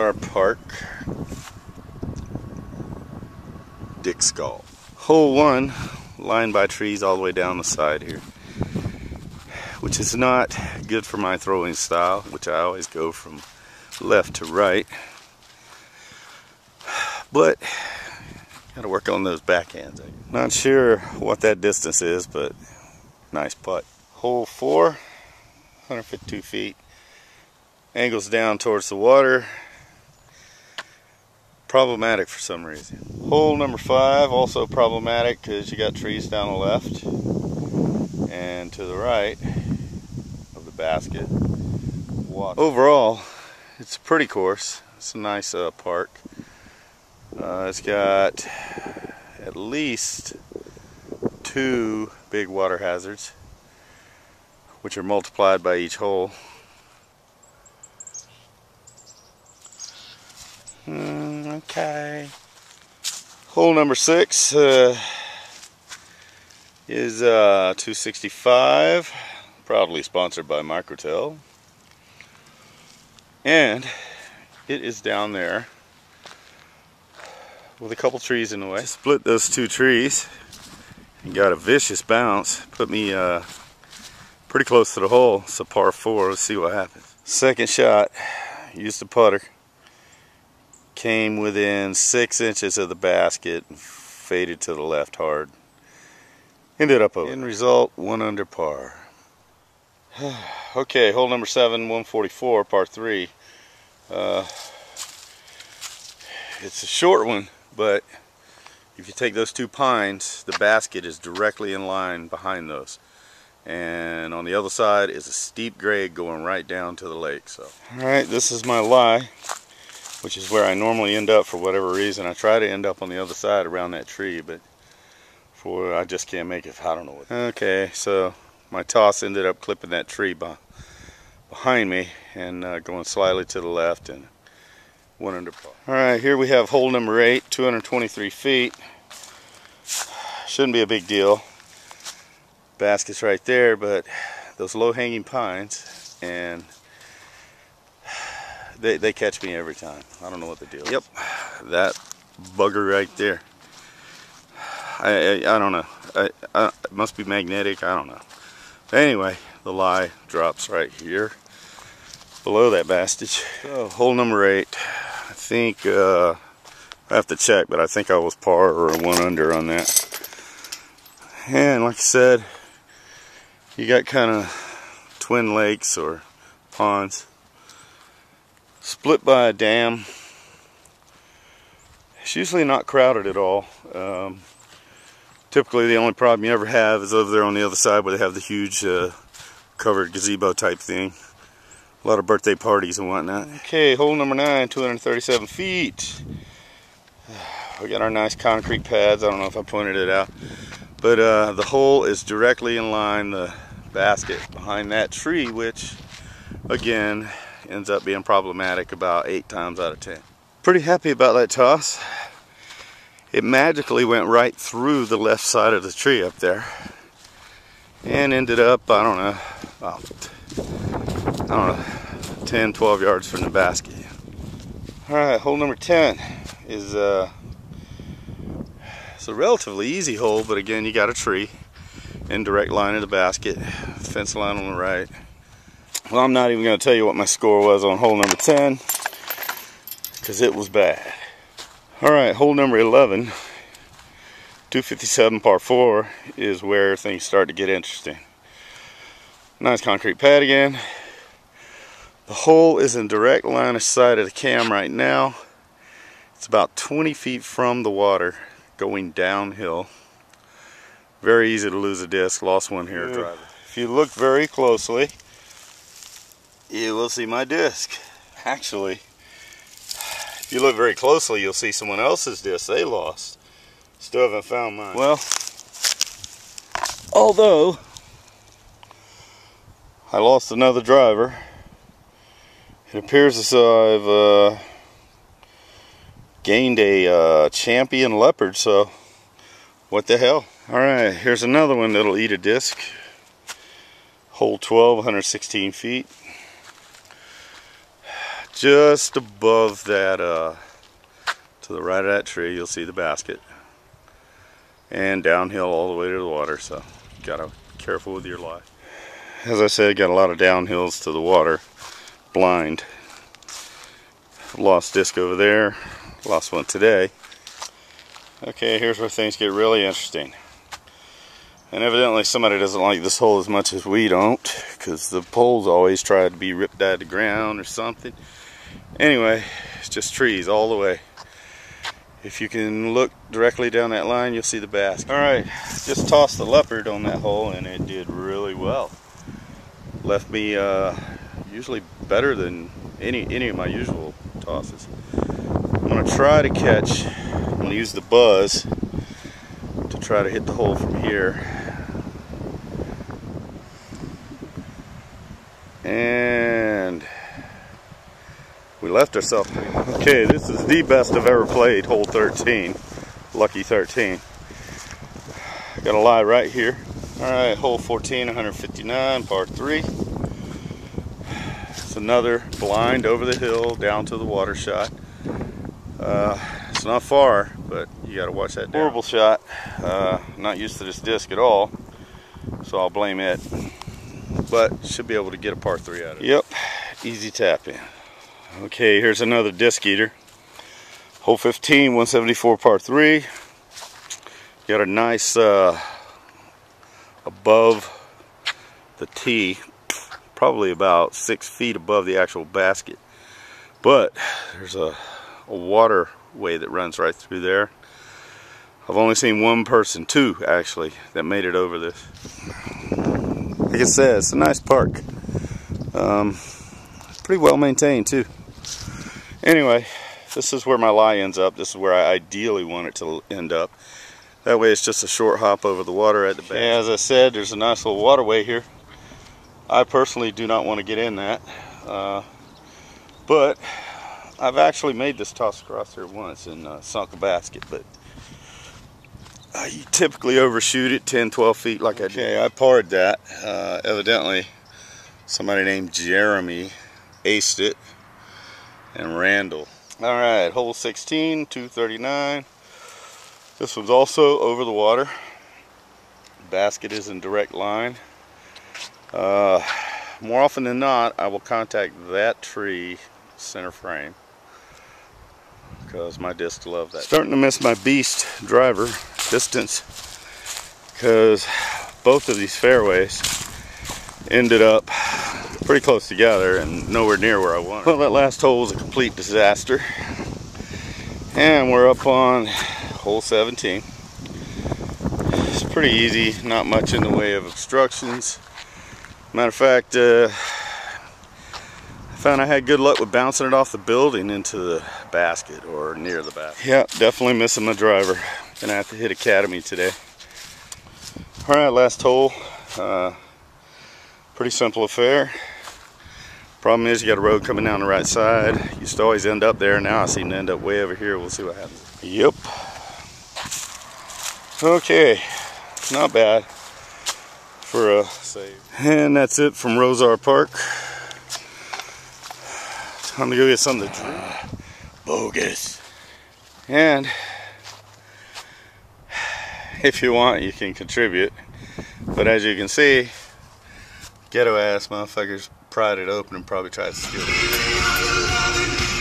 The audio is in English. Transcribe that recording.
Rozar Park, Dick Skull. Hole 1, lined by trees all the way down the side here, which is not good for my throwing style, which I always go from left to right. But gotta work on those backhands. Not sure what that distance is, but nice putt. Hole 4, 152 feet. Angles down towards the water. Problematic for some reason. Hole number 5, also problematic because you got trees down the left and to the right of the basket. Water. Overall, it's a pretty course. It's a nice park. It's got at least 2 big water hazards, which are multiplied by each hole. Okay. Hole number 6 is 265, proudly sponsored by Microtel, and it is down there with a couple trees in the way. Split those 2 trees and got a vicious bounce. Put me pretty close to the hole. It's a par 4. Let's see what happens. Second shot, used a putter. Came within 6 inches of the basket and faded to the left hard. Ended up over. End result, 1 under par. Okay, hole number 7, 144, par 3. It's a short one, but if you take those 2 pines, the basket is directly in line behind those. And on the other side is a steep grade going right down to the lake. So, alright, this is my lie, which is where I normally end up for whatever reason. I try to end up on the other side around that tree, but I just can't make it. I don't know what. Okay, so my toss ended up clipping that tree behind me and going slightly to the left and 1 under par. Alright, here we have hole number 8, 223 feet. Shouldn't be a big deal. Basket's right there, but those low-hanging pines, and they catch me every time. I don't know what the deal is. Yep, that bugger right there. I don't know. It must be magnetic. I don't know. But anyway, the lie drops right here below that basket. So, hole number 8. I think I have to check, but I think I was par or 1 under on that. And like I said, you got kind of twin lakes or ponds split by a dam. It's usually not crowded at all. Typically the only problem you ever have is over there on the other side where they have the huge covered gazebo type thing. A lot of birthday parties and whatnot. Okay, hole number 9, 237 feet. We got our nice concrete pads. I don't know if I pointed it out, but the hole is directly in line, the basket behind that tree, which again ends up being problematic about 8 times out of 10. Pretty happy about that toss. It magically went right through the left side of the tree up there and ended up, I don't know, about 10, 12 yards from the basket. Alright, hole number 10 is it's a relatively easy hole, but again, you got a tree in direct line of the basket, fence line on the right. Well, I'm not even going to tell you what my score was on hole number 10 because it was bad. Alright, hole number 11, 257 par 4 is where things start to get interesting. Nice concrete pad again. The hole is in direct line of sight of the cam right now. It's about 20 feet from the water going downhill. Very easy to lose a disc. Lost one here driving. If you look very closely, you will see my disc. Actually, if you look very closely, you'll see someone else's disc they lost. Still haven't found mine. Well, although I lost another driver, it appears as though I've gained a champion leopard, so what the hell. Alright, here's another one that'll eat a disc. Hole 12, 116 feet. just above that, to the right of that tree, you'll see the basket. And downhill all the way to the water, so you gotta be careful with your life. As I said, got a lot of downhills to the water. Blind. Lost disc over there. Lost one today. Okay, here's where things get really interesting. And evidently somebody doesn't like this hole as much as we don't, because the poles always try to be ripped out of the ground or something. Anyway, it's just trees all the way. If you can look directly down that line, you'll see the basket. Alright, just tossed the leopard on that hole and it did really well. Left me usually better than any of my usual tosses. I'm going to try to catch, I'm going to use the buzz to try to hit the hole from here. And we left ourselves. Okay, this is the best I've ever played, hole 13. Lucky 13. Got a lie right here. Alright, hole 14, 159, par 3. It's another blind over the hill, down to the water shot. It's not far, but you gotta watch that down. Horrible shot. Not used to this disc at all, so I'll blame it. But should be able to get a par 3 out of it. Yep, easy tap in. Okay, here's another disc eater. Hole 15, 174 par 3. Got a nice above the tee, probably about 6 feet above the actual basket. But there's a waterway that runs right through there. I've only seen one person, two actually, that made it over this. Like I said, it's a nice park. Pretty well maintained too. Anyway, this is where my lie ends up. This is where I ideally want it to end up. That way it's just a short hop over the water at the back. Yeah, as I said, there's a nice little waterway here. I personally do not want to get in that. But I've actually made this toss across there once and sunk a basket. But you typically overshoot it 10, 12 feet like I did. Okay, I parred that. Evidently, somebody named Jeremy aced it. And Randall. Alright, hole 16, 239. This one's also over the water. Basket is in direct line. More often than not, I will contact that tree center frame, because my discs love that. Starting to miss my beast driver distance, because both of these fairways ended up pretty close together and nowhere near where I wanted. Well, that last hole was a complete disaster. And we're up on hole 17. It's pretty easy, not much in the way of obstructions. Matter of fact, I found I had good luck with bouncing it off the building into the basket or near the basket. Yeah, definitely missing my driver. Gonna have to hit Academy today. Alright, last hole. Pretty simple affair. Problem is, you got a road coming down the right side. Used to always end up there. Now I seem to end up way over here. We'll see what happens. Yep. Okay, not bad for a save. And that's it from Rozar Park. Time to go get something to drink. Bogus. And if you want, you can contribute. But as you can see, ghetto ass motherfuckers pried it open and probably tried to steal it.